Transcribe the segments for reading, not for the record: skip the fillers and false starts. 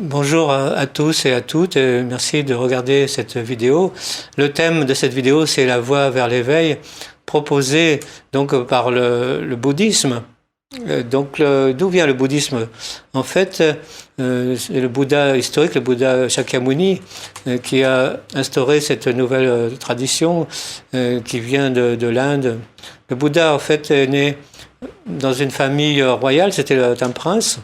Bonjour à tous et à toutes, et merci de regarder cette vidéo. Le thème de cette vidéo, c'est la voie vers l'éveil, proposée donc par le bouddhisme. Donc d'où vient le bouddhisme? En fait, c'est le Bouddha historique, le Bouddha Shakyamuni, qui a instauré cette nouvelle tradition qui vient de l'Inde. Le Bouddha, en fait, est né dans une famille royale, c'était un prince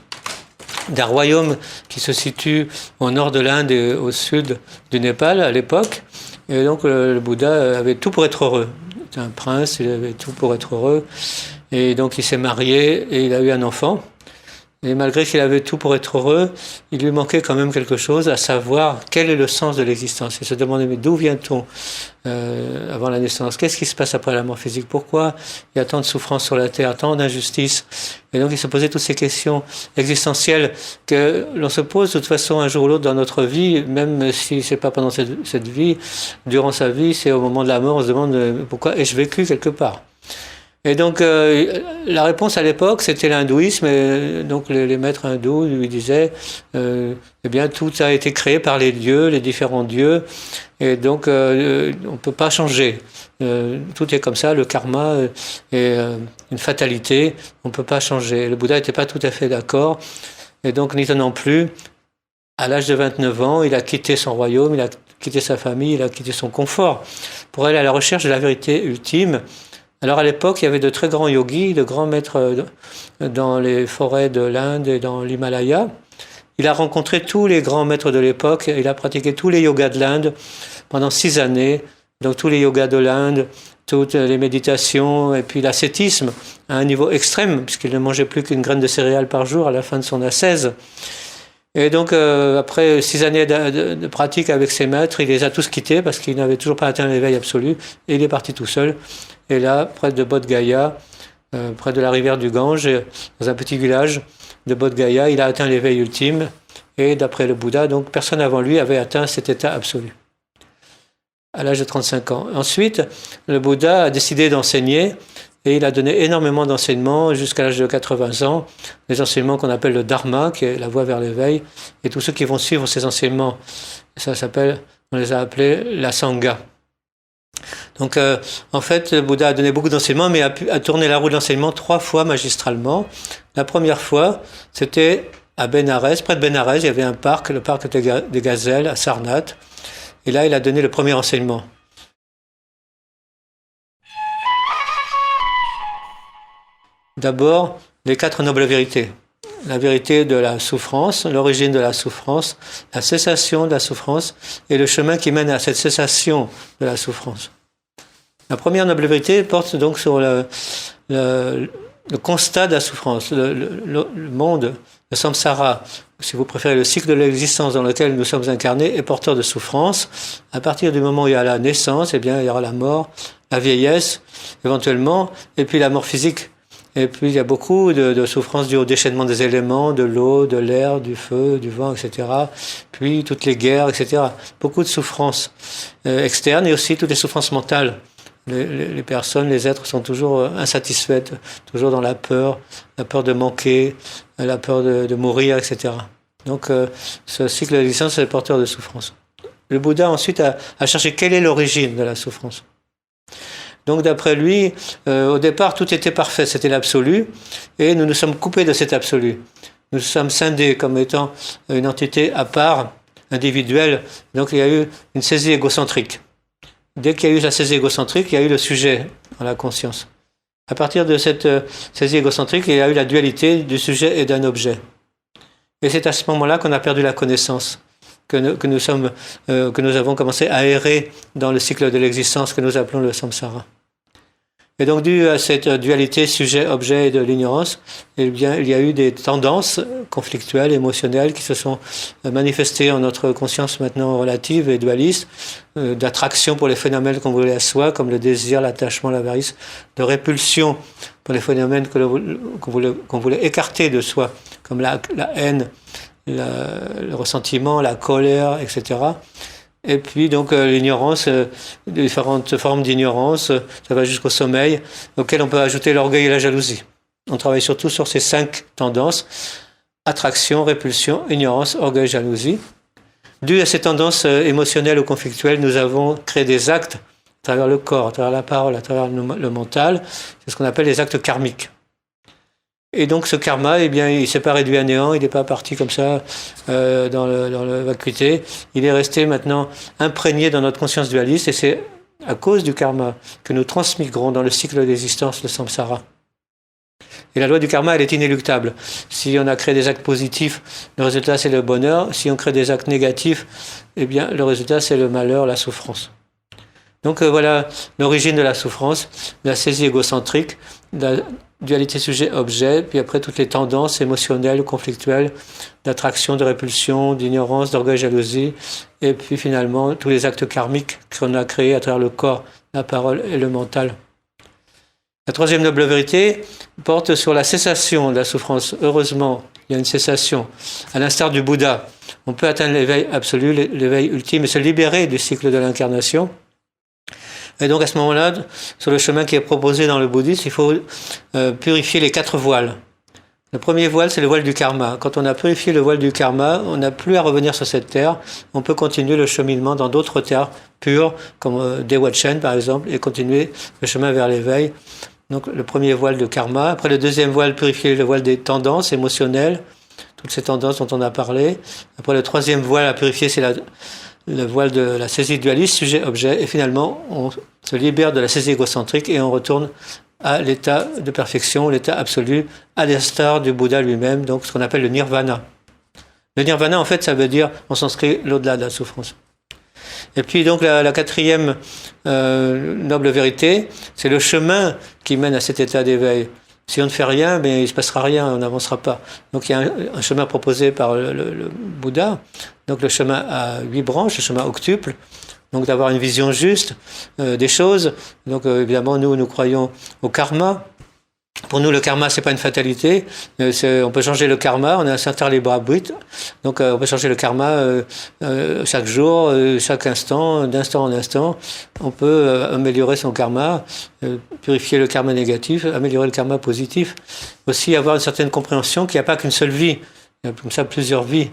d'un royaume qui se situe au nord de l'Inde et au sud du Népal à l'époque. Et donc le Bouddha avait tout pour être heureux. C'était un prince, il avait tout pour être heureux. Et donc il s'est marié et il a eu un enfant. Et malgré qu'il avait tout pour être heureux, il lui manquait quand même quelque chose, à savoir quel est le sens de l'existence. Il se demandait, mais d'où vient-on avant la naissance? Qu'est-ce qui se passe après la mort physique? Pourquoi il y a tant de souffrances sur la terre, tant d'injustices? Et donc il se posait toutes ces questions existentielles que l'on se pose de toute façon un jour ou l'autre dans notre vie, même si c'est pas pendant cette vie, durant sa vie, c'est au moment de la mort, on se demande pourquoi ai-je vécu quelque part? Et donc, la réponse à l'époque, c'était l'hindouisme. Et donc, les maîtres hindous lui disaient, eh bien, tout a été créé par les dieux, les différents dieux. Et donc, on ne peut pas changer. Tout est comme ça, le karma est une fatalité. On ne peut pas changer. Le Bouddha n'était pas tout à fait d'accord. Et donc, n'y tenant plus, à l'âge de 29 ans, il a quitté son royaume, il a quitté sa famille, il a quitté son confort pour aller à la recherche de la vérité ultime. Alors à l'époque, il y avait de très grands yogis, de grands maîtres dans les forêts de l'Inde et dans l'Himalaya. Il a rencontré tous les grands maîtres de l'époque, il a pratiqué tous les yogas de l'Inde pendant 6 années, donc tous les yogas de l'Inde, toutes les méditations et puis l'ascétisme à un niveau extrême, puisqu'il ne mangeait plus qu'une graine de céréales par jour à la fin de son ascèse. Et donc, après 6 années de pratique avec ses maîtres, il les a tous quittés parce qu'il n'avait toujours pas atteint l'éveil absolu, et il est parti tout seul. Et là, près de Bodh Gaya, près de la rivière du Gange, dans un petit village de Bodh Gaya, il a atteint l'éveil ultime. Et d'après le Bouddha, donc personne avant lui avait atteint cet état absolu, à l'âge de 35 ans. Ensuite, le Bouddha a décidé d'enseigner, et il a donné énormément d'enseignements jusqu'à l'âge de 80 ans, des enseignements qu'on appelle le Dharma, qui est la voie vers l'éveil, et tous ceux qui vont suivre ces enseignements, on les a appelés la Sangha. Donc, en fait, le Bouddha a donné beaucoup d'enseignements, mais a tourné la roue de l'enseignement 3 fois magistralement. La première fois, c'était à Bénarès, près de Bénarès, il y avait un parc, le parc des Gazelles, à Sarnath. Et là, il a donné le premier enseignement. D'abord, les 4 nobles vérités. La vérité de la souffrance, l'origine de la souffrance, la cessation de la souffrance et le chemin qui mène à cette cessation de la souffrance. La première noble vérité porte donc sur le constat de la souffrance, le monde, le samsara, si vous préférez le cycle de l'existence dans lequel nous sommes incarnés, est porteur de souffrance. À partir du moment où il y a la naissance, eh bien, il y aura la mort, la vieillesse, éventuellement, et puis la mort physique. Et puis il y a beaucoup de souffrances dues au déchaînement des éléments, de l'eau, de l'air, du feu, du vent, etc. Puis toutes les guerres, etc. Beaucoup de souffrances externes et aussi toutes les souffrances mentales. Les personnes, les êtres sont toujours insatisfaites, toujours dans la peur de manquer, la peur de mourir, etc. Donc ce cycle de l'existence est porteur de souffrance. Le Bouddha ensuite a cherché quelle est l'origine de la souffrance. Donc d'après lui, au départ, tout était parfait, c'était l'absolu, et nous nous sommes coupés de cet absolu. Nous sommes scindés comme étant une entité à part, individuelle, donc il y a eu une saisie égocentrique. Dès qu'il y a eu la saisie égocentrique, il y a eu le sujet dans la conscience. À partir de cette saisie égocentrique, il y a eu la dualité du sujet et d'un objet. Et c'est à ce moment-là qu'on a perdu la connaissance, que nous avons commencé à errer dans le cycle de l'existence que nous appelons le samsara. Et donc, dû à cette dualité sujet-objet et de l'ignorance, eh bien, il y a eu des tendances conflictuelles, émotionnelles, qui se sont manifestées en notre conscience maintenant relative et dualiste, d'attraction pour les phénomènes qu'on voulait à soi, comme le désir, l'attachement, l'avarice, de répulsion pour les phénomènes qu'on voulait écarter de soi, comme la haine, le ressentiment, la colère, etc. Et puis donc l'ignorance, différentes formes d'ignorance, ça va jusqu'au sommeil, auquel on peut ajouter l'orgueil et la jalousie. On travaille surtout sur ces 5 tendances. attraction, répulsion, ignorance, orgueil, jalousie. Dû à ces tendances émotionnelles ou conflictuelles, nous avons créé des actes à travers le corps, à travers la parole, à travers le mental. C'est ce qu'on appelle les actes karmiques. Et donc ce karma, eh bien, il ne s'est pas réduit à néant, il n'est pas parti comme ça dans la vacuité. Il est resté maintenant imprégné dans notre conscience dualiste, et c'est à cause du karma que nous transmigrons dans le cycle d'existence, le samsara. Et la loi du karma, elle est inéluctable. Si on a créé des actes positifs, le résultat c'est le bonheur. Si on crée des actes négatifs, eh bien le résultat c'est le malheur, la souffrance. Donc voilà l'origine de la souffrance, la saisie égocentrique, la dualité sujet-objet, puis après toutes les tendances émotionnelles, conflictuelles, d'attraction, de répulsion, d'ignorance, d'orgueil, jalousie, et puis finalement tous les actes karmiques qu'on a créés à travers le corps, la parole et le mental. La troisième noble vérité porte sur la cessation de la souffrance. Heureusement, il y a une cessation. À l'instar du Bouddha, on peut atteindre l'éveil absolu, l'éveil ultime, et se libérer du cycle de l'incarnation. Et donc à ce moment-là, sur le chemin qui est proposé dans le bouddhisme, il faut purifier les 4 voiles. Le premier voile, c'est le voile du karma. Quand on a purifié le voile du karma, on n'a plus à revenir sur cette terre. On peut continuer le cheminement dans d'autres terres pures, comme Dewa-Chen par exemple, et continuer le chemin vers l'éveil. Donc le premier voile de karma. Après le deuxième voile, purifier le voile des tendances émotionnelles, toutes ces tendances dont on a parlé. Après le troisième voile à purifier, c'est le voile de la saisie dualiste, sujet-objet. Et finalement, on se libère de la saisie égocentrique et on retourne à l'état de perfection, l'état absolu, à l'instar du Bouddha lui-même, donc ce qu'on appelle le nirvana. Le nirvana, en fait, ça veut dire, en sanskrit, l'au-delà de la souffrance. Et puis donc la quatrième noble vérité, c'est le chemin qui mène à cet état d'éveil. Si on ne fait rien, mais il ne se passera rien, on n'avancera pas. Donc il y a un chemin proposé par le Bouddha, donc le chemin à 8 branches, le chemin octuple, donc d'avoir une vision juste des choses. Donc évidemment, nous croyons au karma. Pour nous, le karma, c'est pas une fatalité. On peut changer le karma. On a un certain libre arbitre. Donc, on peut changer le karma chaque jour, chaque instant, d'instant en instant. On peut améliorer son karma, purifier le karma négatif, améliorer le karma positif. Aussi, avoir une certaine compréhension qu'il n'y a pas qu'une seule vie. Il y a comme ça plusieurs vies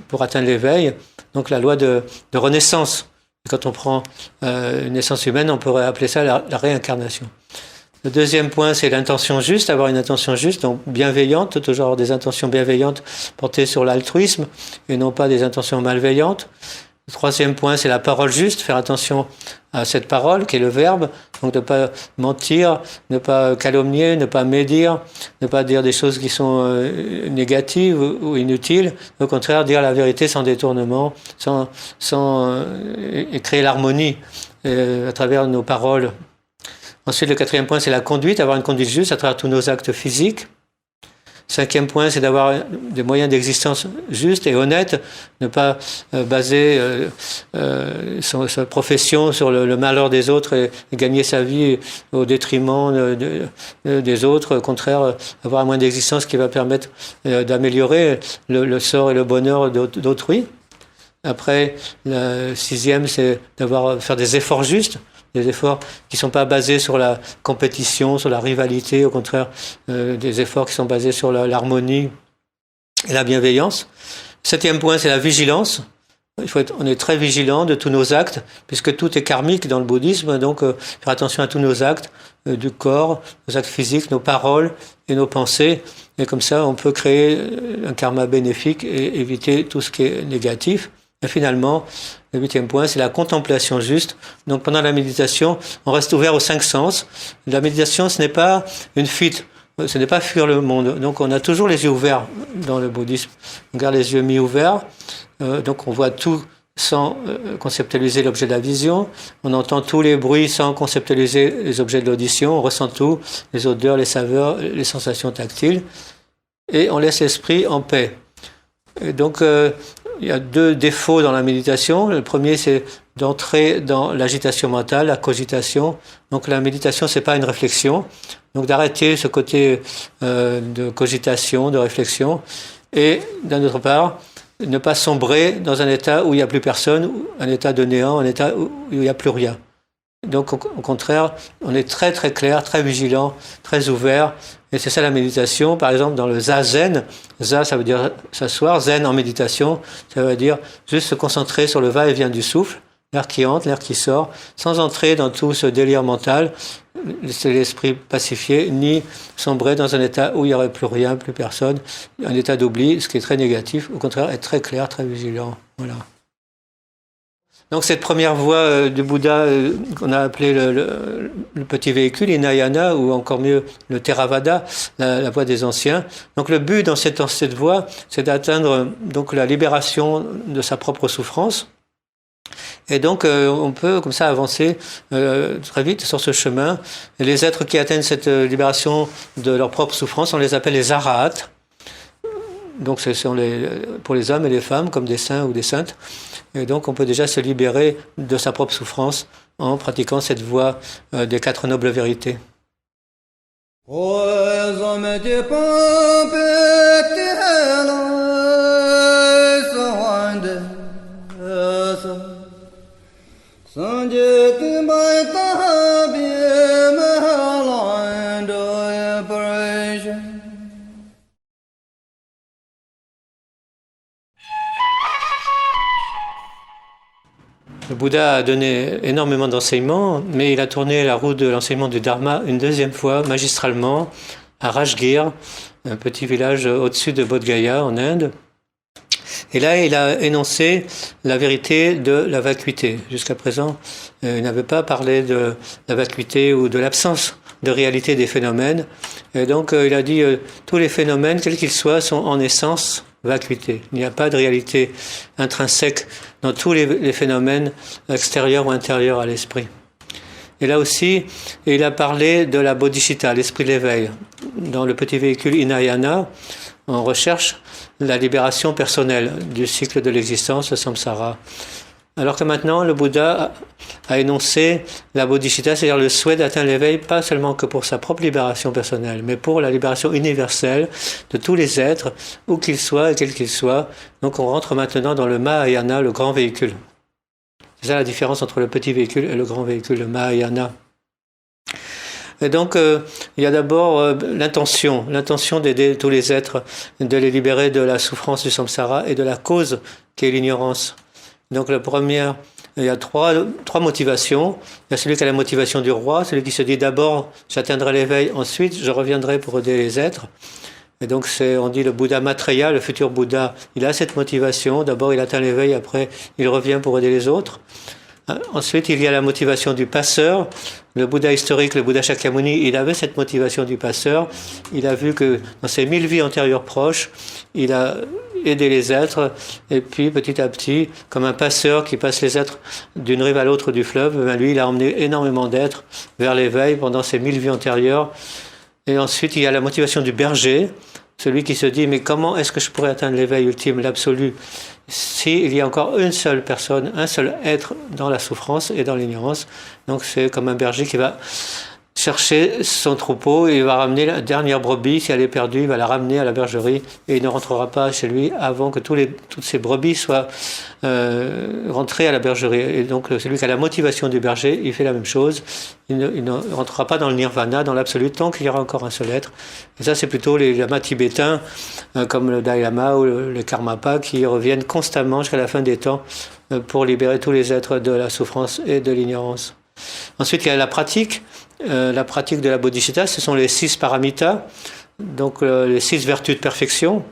pour atteindre l'éveil. Donc, la loi de renaissance. Quand on prend une naissance humaine, on pourrait appeler ça la réincarnation. Le deuxième point, c'est l'intention juste, avoir une intention juste, donc bienveillante, toujours avoir des intentions bienveillantes portées sur l'altruisme et non pas des intentions malveillantes. Le troisième point, c'est la parole juste, faire attention à cette parole qui est le verbe, donc ne pas mentir, ne pas calomnier, ne pas médire, ne pas dire des choses qui sont négatives ou inutiles, au contraire dire la vérité sans détournement, et créer l'harmonie à travers nos paroles. Ensuite, le quatrième point, c'est la conduite, avoir une conduite juste à travers tous nos actes physiques. Cinquième point, c'est d'avoir des moyens d'existence justes et honnêtes, ne pas baser sa profession sur le malheur des autres et gagner sa vie au détriment des autres. Au contraire, avoir un moyen d'existence qui va permettre d'améliorer le sort et le bonheur d'autrui. Après, le sixième, c'est faire des efforts justes. Des efforts qui ne sont pas basés sur la compétition, sur la rivalité, au contraire, des efforts qui sont basés sur l'harmonie et la bienveillance. Septième point, c'est la vigilance. On est très vigilant de tous nos actes, puisque tout est karmique dans le bouddhisme, donc faire attention à tous nos actes du corps, nos actes physiques, nos paroles et nos pensées. Et comme ça, on peut créer un karma bénéfique et éviter tout ce qui est négatif. Et finalement, le huitième point, c'est la contemplation juste. Donc pendant la méditation, on reste ouvert aux 5 sens. La méditation, ce n'est pas une fuite, ce n'est pas fuir le monde. Donc on a toujours les yeux ouverts dans le bouddhisme. On garde les yeux mi-ouverts, donc on voit tout sans conceptualiser l'objet de la vision. On entend tous les bruits sans conceptualiser les objets de l'audition. On ressent tout, les odeurs, les saveurs, les sensations tactiles. Et on laisse l'esprit en paix. Et donc, il y a 2 défauts dans la méditation. Le premier, c'est d'entrer dans l'agitation mentale, la cogitation. Donc la méditation, c'est pas une réflexion. Donc d'arrêter ce côté de cogitation, de réflexion. Et d'un autre part, ne pas sombrer dans un état où il n'y a plus personne, un état de néant, un état où il n'y a plus rien. Donc au contraire, on est très très clair, très vigilant, très ouvert. Et c'est ça la méditation. Par exemple, dans le zazen, za ça veut dire s'asseoir, zen en méditation, ça veut dire juste se concentrer sur le va-et-vient du souffle, l'air qui entre, l'air qui sort, sans entrer dans tout ce délire mental, laisser l'esprit pacifié, ni sombrer dans un état où il n'y aurait plus rien, plus personne, un état d'oubli, ce qui est très négatif. Au contraire, être très clair, très vigilant. Voilà. Donc cette première voie du Bouddha qu'on a appelée le petit véhicule, Hinayana, ou encore mieux le Theravada, la voie des anciens. Donc le but dans cette voie, c'est d'atteindre donc la libération de sa propre souffrance. Et donc on peut comme ça avancer très vite sur ce chemin. Et les êtres qui atteignent cette libération de leur propre souffrance, on les appelle les arahats. Donc ce sont pour les hommes et les femmes comme des saints ou des saintes. Et donc on peut déjà se libérer de sa propre souffrance en pratiquant cette voie des 4 nobles vérités. Le Bouddha a donné énormément d'enseignements, mais il a tourné la roue de l'enseignement du Dharma une deuxième fois, magistralement, à Rajgir, un petit village au-dessus de Bodh Gaya, en Inde. Et là, il a énoncé la vérité de la vacuité. Jusqu'à présent, il n'avait pas parlé de la vacuité ou de l'absence de réalité des phénomènes. Et donc, il a dit tous les phénomènes, quels qu'ils soient, sont en essence vacuité. Il n'y a pas de réalité intrinsèque dans tous les phénomènes extérieurs ou intérieurs à l'esprit. Et là aussi, il a parlé de la bodhicitta, l'esprit de l'éveil. Dans le petit véhicule Hinayana, on recherche la libération personnelle du cycle de l'existence, le samsara. Alors que maintenant, le Bouddha a énoncé la bodhicitta, c'est-à-dire le souhait d'atteindre l'éveil, pas seulement que pour sa propre libération personnelle, mais pour la libération universelle de tous les êtres, où qu'ils soient et quels qu'ils soient. Donc on rentre maintenant dans le Mahayana, le grand véhicule. C'est ça la différence entre le petit véhicule et le grand véhicule, le Mahayana. Et donc, il y a d'abord l'intention d'aider tous les êtres, de les libérer de la souffrance du samsara et de la cause qui est l'ignorance. Donc la première, il y a trois motivations. Il y a celui qui a la motivation du roi, celui qui se dit d'abord j'atteindrai l'éveil, ensuite je reviendrai pour aider les êtres. Et donc on dit le Bouddha Maitreya, le futur Bouddha, il a cette motivation. D'abord il atteint l'éveil, après il revient pour aider les autres. Ensuite, il y a la motivation du passeur. Le Bouddha historique, le Bouddha Shakyamuni, il avait cette motivation du passeur. Il a vu que dans ses 1000 vies antérieures proches, il a aidé les êtres. Et puis, petit à petit, comme un passeur qui passe les êtres d'une rive à l'autre du fleuve, lui, il a emmené énormément d'êtres vers l'éveil pendant ses 1000 vies antérieures. Et ensuite, il y a la motivation du berger, celui qui se dit, mais comment est-ce que je pourrais atteindre l'éveil ultime, l'absolu, s'il y a encore une seule personne, un seul être dans la souffrance et dans l'ignorance. Donc c'est comme un berger qui va chercher son troupeau et il va ramener la dernière brebis. Si elle est perdue, il va la ramener à la bergerie et il ne rentrera pas chez lui avant que toutes ces brebis soient rentrées à la bergerie. Et donc celui qui a la motivation du berger, il fait la même chose. Il ne rentrera pas dans le nirvana, dans l'absolu, tant qu'il y aura encore un seul être. Et ça, c'est plutôt les lamas tibétains, comme le Dalai Lama ou le Karmapa, qui reviennent constamment jusqu'à la fin des temps pour libérer tous les êtres de la souffrance et de l'ignorance. Ensuite, il y a la pratique de la bodhicitta, ce sont les 6 paramitas, donc les 6 vertus de perfection.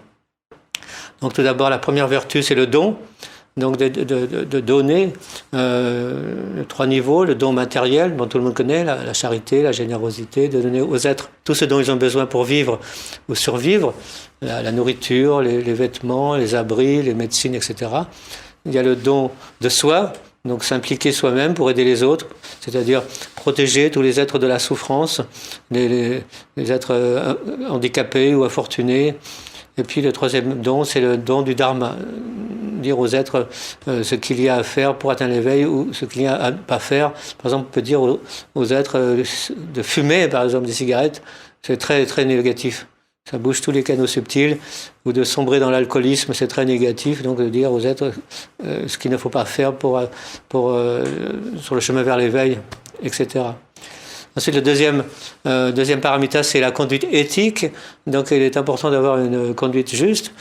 Donc tout d'abord, la première vertu, c'est le don. Donc de donner 3 niveaux, le don matériel dont tout le monde connaît, la charité, la générosité, de donner aux êtres tout ce dont ils ont besoin pour vivre ou survivre, la nourriture, les vêtements, les abris, les médecines, etc. Il y a le don de soi, donc s'impliquer soi-même pour aider les autres, c'est-à-dire protéger tous les êtres de la souffrance, les êtres handicapés ou infortunés. Et puis le troisième don, c'est le don du dharma, dire aux êtres ce qu'il y a à faire pour atteindre l'éveil ou ce qu'il y a à ne pas faire. Par exemple, on peut dire aux êtres de fumer, par exemple, des cigarettes, c'est très, très négatif. Ça bouge tous les canaux subtils, ou de sombrer dans l'alcoolisme, c'est très négatif. Donc de dire aux êtres ce qu'il ne faut pas faire sur le chemin vers l'éveil. etc. Ensuite, le deuxième paramita, c'est la conduite éthique. Donc, il est important d'avoir une conduite juste.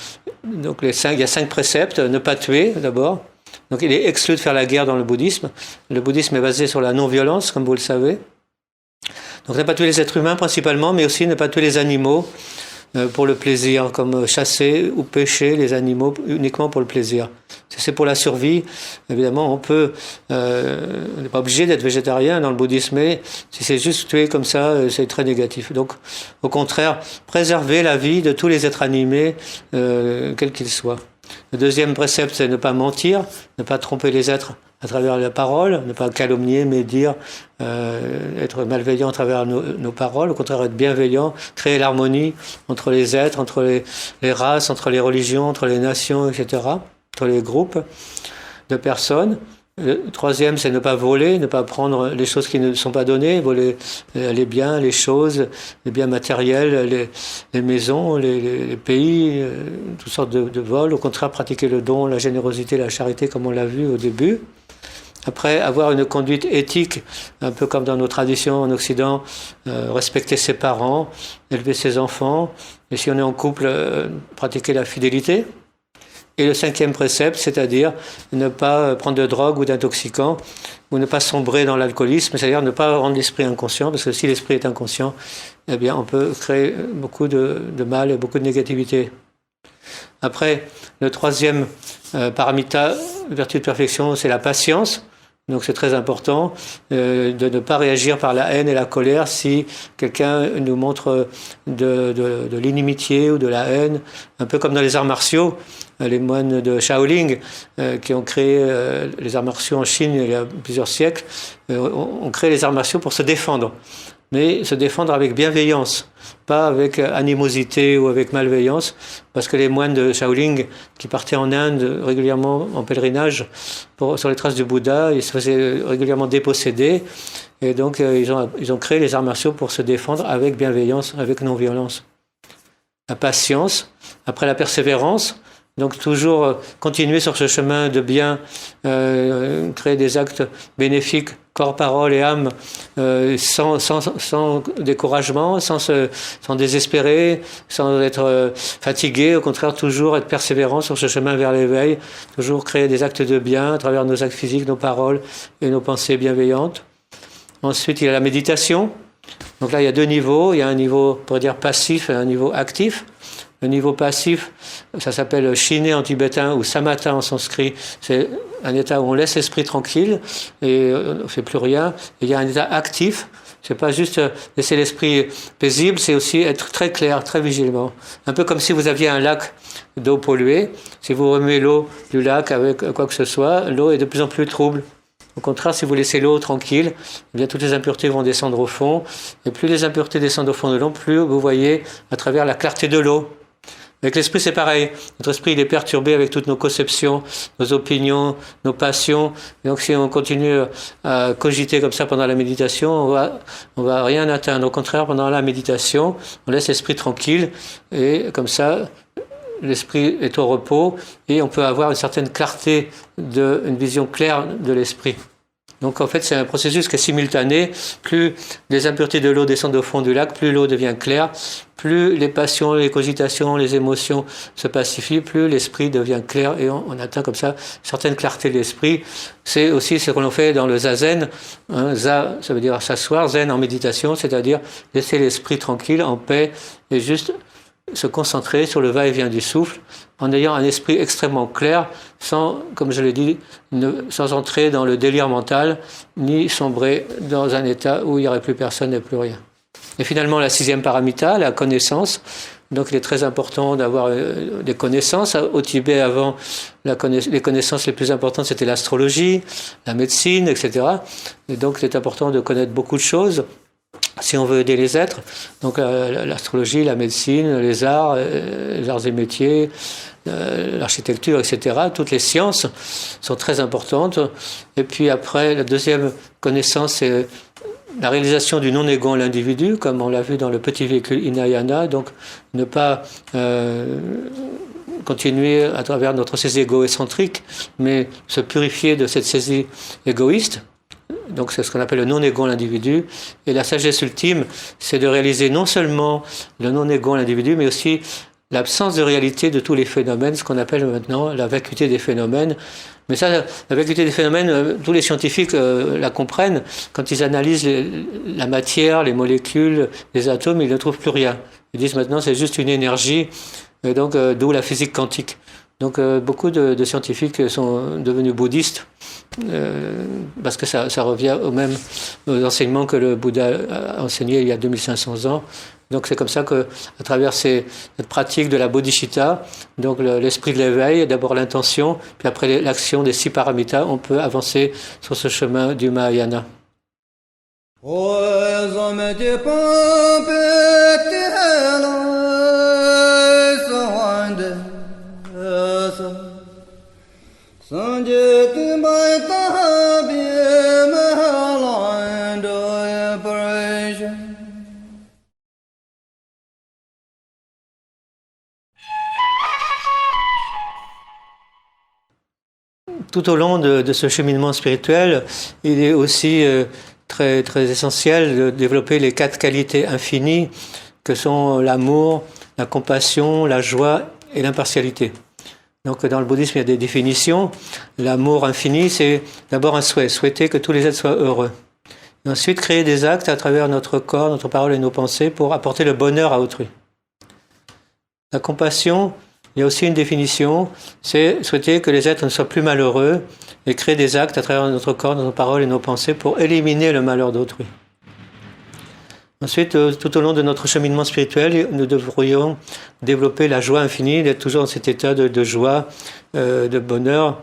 Donc, il y a 5 préceptes. Ne pas tuer, d'abord. Donc, il est exclu de faire la guerre dans le bouddhisme. Le bouddhisme est basé sur la non-violence, comme vous le savez. Donc, ne pas tuer les êtres humains principalement, mais aussi ne pas tuer les animaux pour le plaisir, comme chasser ou pêcher les animaux uniquement pour le plaisir. Si c'est pour la survie, évidemment, on n'est pas obligé d'être végétarien dans le bouddhisme, mais si c'est juste tuer comme ça, c'est très négatif. Donc, au contraire, préserver la vie de tous les êtres animés, quels qu'ils soient. Le deuxième précepte, c'est ne pas mentir, ne pas tromper les êtres à travers la parole, ne pas calomnier, médire, être malveillant à travers nos paroles, au contraire être bienveillant, créer l'harmonie entre les êtres, entre les races, entre les religions, entre les nations, etc., entre les groupes de personnes. Le troisième, c'est ne pas voler, ne pas prendre les choses qui ne sont pas données, voler les biens, les choses, les biens matériels, les maisons, les pays, toutes sortes de vols. Au contraire, pratiquer le don, la générosité, la charité, comme on l'a vu au début. Après, avoir une conduite éthique, un peu comme dans nos traditions en Occident, respecter ses parents, élever ses enfants, et si on est en couple, pratiquer la fidélité. Et le cinquième précepte, c'est-à-dire ne pas prendre de drogue ou d'intoxicants, ou ne pas sombrer dans l'alcoolisme, c'est-à-dire ne pas rendre l'esprit inconscient, parce que si l'esprit est inconscient, eh bien, on peut créer beaucoup de mal et beaucoup de négativité. Après, le troisième paramita, vertu de perfection, c'est la patience. Donc c'est très important de ne pas réagir par la haine et la colère si quelqu'un nous montre de l'inimitié ou de la haine, un peu comme dans les arts martiaux. Les moines de Shaolin qui ont créé les arts martiaux en Chine il y a plusieurs siècles ont créé les arts martiaux pour se défendre, mais se défendre avec bienveillance, pas avec animosité ou avec malveillance, parce que les moines de Shaolin qui partaient en Inde régulièrement en pèlerinage sur les traces du Bouddha, ils se faisaient régulièrement déposséder, et donc ils ont créé les arts martiaux pour se défendre avec bienveillance, avec non-violence. La patience, après la persévérance, donc toujours continuer sur ce chemin de bien, créer des actes bénéfiques, corps, parole et âme, sans découragement, sans désespérer, sans être fatigué, au contraire toujours être persévérant sur ce chemin vers l'éveil, toujours créer des actes de bien à travers nos actes physiques, nos paroles et nos pensées bienveillantes. Ensuite, il y a la méditation. Donc là, il y a 2 niveaux. Il y a un niveau, on pourrait dire, passif et un niveau actif. Le niveau passif, ça s'appelle Shiné en tibétain ou Samatha en sanskrit. C'est un état où on laisse l'esprit tranquille et on ne fait plus rien. Et il y a un état actif. C'est pas juste laisser l'esprit paisible, c'est aussi être très clair, très vigilant. Un peu comme si vous aviez un lac d'eau polluée. Si vous remuez l'eau du lac avec quoi que ce soit, l'eau est de plus en plus trouble. Au contraire, si vous laissez l'eau tranquille, eh bien, toutes les impuretés vont descendre au fond. Et plus les impuretés descendent au fond de l'eau, plus vous voyez à travers la clarté de l'eau. Avec l'esprit, c'est pareil. Notre esprit, il est perturbé avec toutes nos conceptions, nos opinions, nos passions. Et donc, si on continue à cogiter comme ça pendant la méditation, on va rien atteindre. Au contraire, pendant la méditation, on laisse l'esprit tranquille. Et comme ça, l'esprit est au repos et on peut avoir une certaine clarté, une vision claire de l'esprit. Donc en fait, c'est un processus qui est simultané. Plus les impuretés de l'eau descendent au fond du lac, plus l'eau devient claire, plus les passions, les cogitations, les émotions se pacifient, plus l'esprit devient clair et on atteint comme ça une certaine clarté de l'esprit. C'est aussi ce que l'on fait dans le zazen. Za, ça veut dire s'asseoir, zen en méditation, c'est-à-dire laisser l'esprit tranquille, en paix et juste se concentrer sur le va-et-vient du souffle en ayant un esprit extrêmement clair, sans, comme je l'ai dit, sans entrer dans le délire mental, ni sombrer dans un état où il n'y aurait plus personne et plus rien. Et finalement, la 6e paramita, la connaissance. Donc il est très important d'avoir des connaissances. Au Tibet, avant, les connaissances les plus importantes, c'était l'astrologie, la médecine, etc. Et donc il est important de connaître beaucoup de choses si on veut aider les êtres. Donc l'astrologie, la médecine, les arts et métiers, l'architecture, etc. Toutes les sciences sont très importantes. Et puis après, la deuxième connaissance, c'est la réalisation du non-ego en l'individu, comme on l'a vu dans le petit véhicule Hinayana. Donc ne pas continuer à travers notre saisie égocentrique, mais se purifier de cette saisie égoïste, Donc c'est ce qu'on appelle le non-ego en l'individu. Et la sagesse ultime, c'est de réaliser non seulement le non-ego en l'individu, mais aussi l'absence de réalité de tous les phénomènes, ce qu'on appelle maintenant la vacuité des phénomènes. Mais ça, la vacuité des phénomènes, tous les scientifiques la comprennent. Quand ils analysent la matière, les molécules, les atomes, ils ne trouvent plus rien. Ils disent maintenant c'est juste une énergie, et donc d'où la physique quantique. Donc beaucoup de scientifiques sont devenus bouddhistes parce que ça revient aux enseignements que le Bouddha a enseigné il y a 2500 ans. Donc c'est comme ça que, à travers cette pratique de la bodhicitta, donc l'esprit de l'éveil, d'abord l'intention, puis après l'action des 6 paramitas, on peut avancer sur ce chemin du Mahayana. Tout au long de ce cheminement spirituel, il est aussi très, très essentiel de développer les 4 qualités infinies que sont l'amour, la compassion, la joie et l'impartialité. Donc dans le bouddhisme, il y a des définitions. L'amour infini, c'est d'abord un souhait, souhaiter que tous les êtres soient heureux. Et ensuite, créer des actes à travers notre corps, notre parole et nos pensées pour apporter le bonheur à autrui. La compassion, il y a aussi une définition, c'est souhaiter que les êtres ne soient plus malheureux et créer des actes à travers notre corps, notre parole et nos pensées pour éliminer le malheur d'autrui. Ensuite, tout au long de notre cheminement spirituel, nous devrions développer la joie infinie, d'être toujours dans cet état de joie, de bonheur.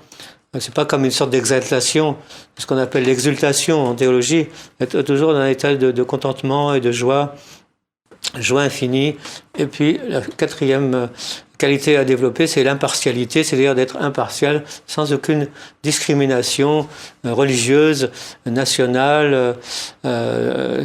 C'est pas comme une sorte d'exaltation, ce qu'on appelle l'exultation en théologie, être toujours dans un état de contentement et de joie infinie. Et puis, la 4e qualité à développer, c'est l'impartialité, c'est-à-dire d'être impartial, sans aucune discrimination religieuse, nationale,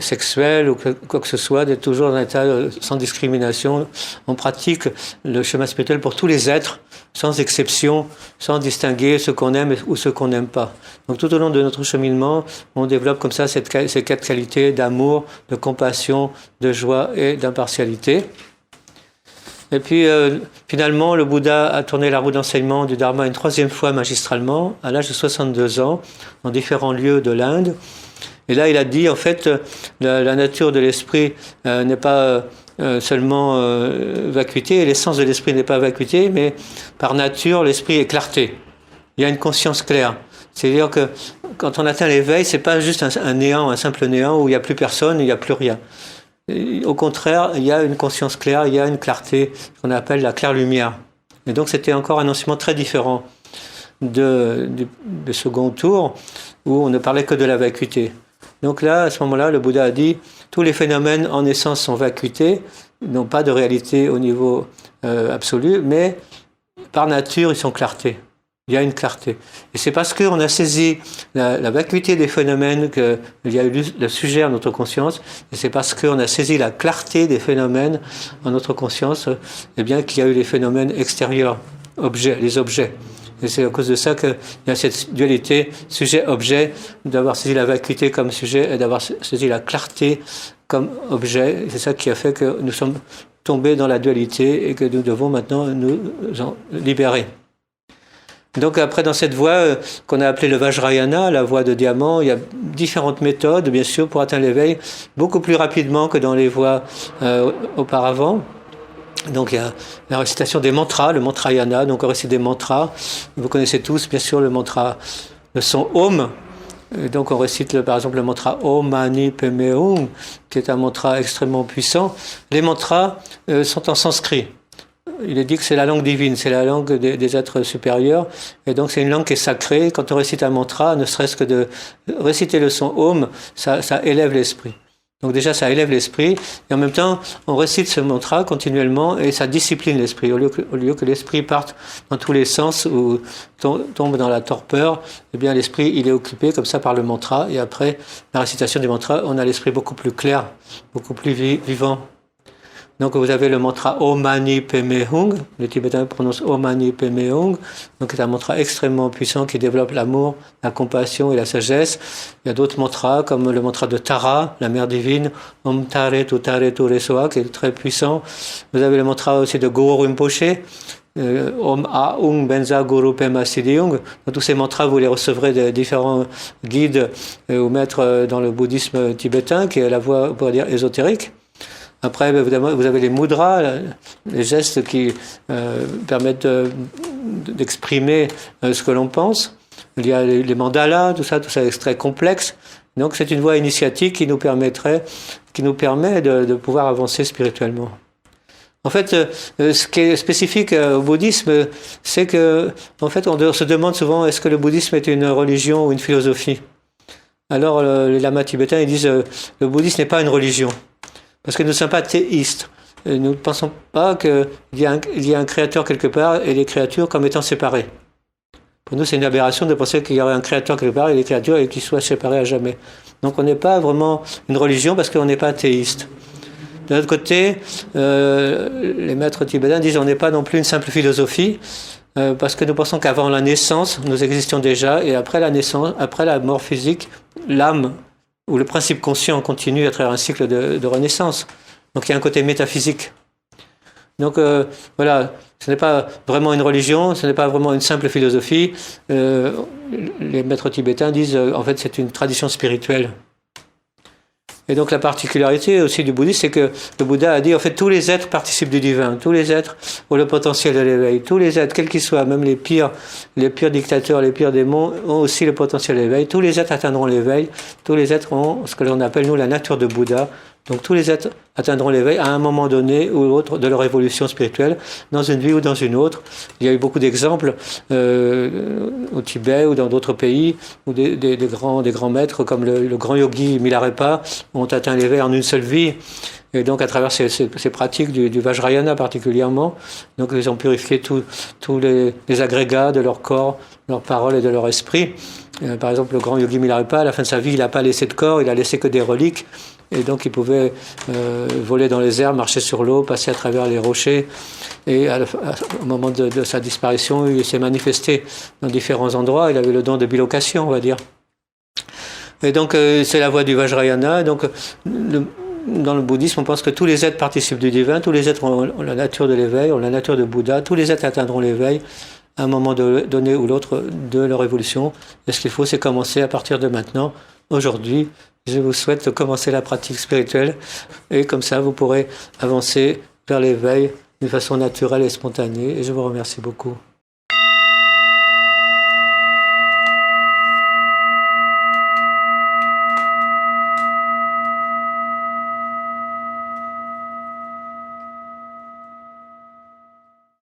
sexuelle ou quoi que ce soit, d'être toujours dans un état sans discrimination. On pratique le chemin spirituel pour tous les êtres, sans exception, sans distinguer ce qu'on aime ou ce qu'on n'aime pas. Donc tout au long de notre cheminement, on développe comme ça ces 4 qualités d'amour, de compassion, de joie et d'impartialité. Et puis finalement, le Bouddha a tourné la roue d'enseignement du Dharma une 3e fois magistralement, à l'âge de 62 ans, dans différents lieux de l'Inde. Et là, il a dit, en fait, la nature de l'esprit n'est pas seulement vacuité, l'essence de l'esprit n'est pas vacuité, mais par nature, l'esprit est clarté. Il y a une conscience claire. C'est-à-dire que quand on atteint l'éveil, c'est pas juste un néant, un simple néant où il n'y a plus personne, il n'y a plus rien. Au contraire, il y a une conscience claire, il y a une clarté, qu'on appelle la claire lumière. Et donc c'était encore un enseignement très différent du second tour, où on ne parlait que de la vacuité. Donc là, à ce moment-là, le Bouddha a dit, tous les phénomènes en essence sont vacuités, n'ont pas de réalité au niveau absolu, mais par nature, ils sont clartés. Il y a une clarté. Et c'est parce qu'on a saisi la vacuité des phénomènes qu'il y a eu le sujet en notre conscience, et c'est parce qu'on a saisi la clarté des phénomènes en notre conscience, eh bien qu'il y a eu les phénomènes extérieurs, les objets. Et c'est à cause de ça qu'il y a cette dualité sujet-objet, d'avoir saisi la vacuité comme sujet et d'avoir saisi la clarté comme objet. C'est ça qui a fait que nous sommes tombés dans la dualité et que nous devons maintenant nous en libérer. Donc après, dans cette voie qu'on a appelée le Vajrayana, la voie de diamant, il y a différentes méthodes, bien sûr, pour atteindre l'éveil, beaucoup plus rapidement que dans les voies auparavant. Donc il y a la récitation des mantras, le mantrayana, donc on récite des mantras. Vous connaissez tous, bien sûr, le son Om. Et donc on récite par exemple le mantra Om Mani Padme Hum, qui est un mantra extrêmement puissant. Les mantras sont en sanskrit. Il est dit que c'est la langue divine, c'est la langue des êtres supérieurs, et donc c'est une langue qui est sacrée. Quand on récite un mantra, ne serait-ce que de réciter le son Om, ça élève l'esprit. Donc déjà, ça élève l'esprit, et en même temps, on récite ce mantra continuellement, et ça discipline l'esprit. Au lieu que l'esprit parte dans tous les sens, ou tombe dans la torpeur, eh bien l'esprit, il est occupé comme ça par le mantra, et après la récitation du mantra, on a l'esprit beaucoup plus clair, beaucoup plus vivant. Donc vous avez le mantra Om Mani Padme Hum, le tibétain prononce Om Mani Padme Hum, donc c'est un mantra extrêmement puissant qui développe l'amour, la compassion et la sagesse. Il y a d'autres mantras comme le mantra de Tara, la mère divine, Om Tare Tu Tare Tu Resoa, qui est très puissant. Vous avez le mantra aussi de Guru Rinpoche, Om A Ung Benza Guru Pema Siddhiyung. Tous ces mantras, vous les recevrez de différents guides ou maîtres dans le bouddhisme tibétain, qui est la voie, on pourrait dire, ésotérique. Après, évidemment, vous avez les mudras, les gestes qui permettent d'exprimer ce que l'on pense. Il y a les mandalas, tout ça est très complexe. Donc c'est une voie initiatique qui nous permet de pouvoir avancer spirituellement. En fait, ce qui est spécifique au bouddhisme, c'est que, en fait, on se demande souvent est-ce que le bouddhisme est une religion ou une philosophie. Alors, les lamas tibétains, ils disent le bouddhisme n'est pas une religion, parce que nous ne sommes pas théistes. Nous ne pensons pas qu'il y a un créateur quelque part et les créatures comme étant séparées. Pour nous, c'est une aberration de penser qu'il y aurait un créateur quelque part et les créatures et qu'ils soient séparés à jamais. Donc, on n'est pas vraiment une religion parce qu'on n'est pas théiste. D'un autre côté, les maîtres tibétains disent on n'est pas non plus une simple philosophie, parce que nous pensons qu'avant la naissance, nous existions déjà, et après la naissance, après la mort physique, l'âme ou le principe conscient continue à travers un cycle de renaissance. Donc il y a un côté métaphysique. Donc voilà, ce n'est pas vraiment une religion, ce n'est pas vraiment une simple philosophie. Les maîtres tibétains disent en fait c'est une tradition spirituelle. Et donc la particularité aussi du bouddhisme, c'est que le Bouddha a dit en fait tous les êtres participent du divin, tous les êtres ont le potentiel de l'éveil, tous les êtres, quels qu'ils soient, même les pires dictateurs, les pires démons, ont aussi le potentiel de l'éveil. Tous les êtres atteindront l'éveil, tous les êtres ont ce que l'on appelle nous la nature de Bouddha. Donc tous les êtres atteindront l'éveil à un moment donné ou l'autre de leur évolution spirituelle, dans une vie ou dans une autre. Il y a eu beaucoup d'exemples au Tibet ou dans d'autres pays où des grands maîtres comme le grand yogi Milarepa ont atteint l'éveil en une seule vie. Et donc à travers ces pratiques du Vajrayana particulièrement, donc ils ont purifié tous les agrégats de leur corps, de leur parole et de leur esprit. Par exemple, le grand yogi Milarepa, à la fin de sa vie, il n'a pas laissé de corps, il a laissé que des reliques. Et donc il pouvait voler dans les airs, marcher sur l'eau, passer à travers les rochers. Et au moment de sa disparition, il s'est manifesté dans différents endroits. Il avait le don de bilocation, on va dire. Et donc c'est la voie du Vajrayana. Donc dans le bouddhisme, on pense que tous les êtres participent du divin, tous les êtres ont la nature de l'éveil, ont la nature de Bouddha, tous les êtres atteindront l'éveil à un moment donné ou l'autre de leur évolution. Et ce qu'il faut, c'est commencer à partir de maintenant, aujourd'hui. Je vous souhaite de commencer la pratique spirituelle et comme ça, vous pourrez avancer vers l'éveil d'une façon naturelle et spontanée. Et je vous remercie beaucoup.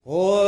Oh,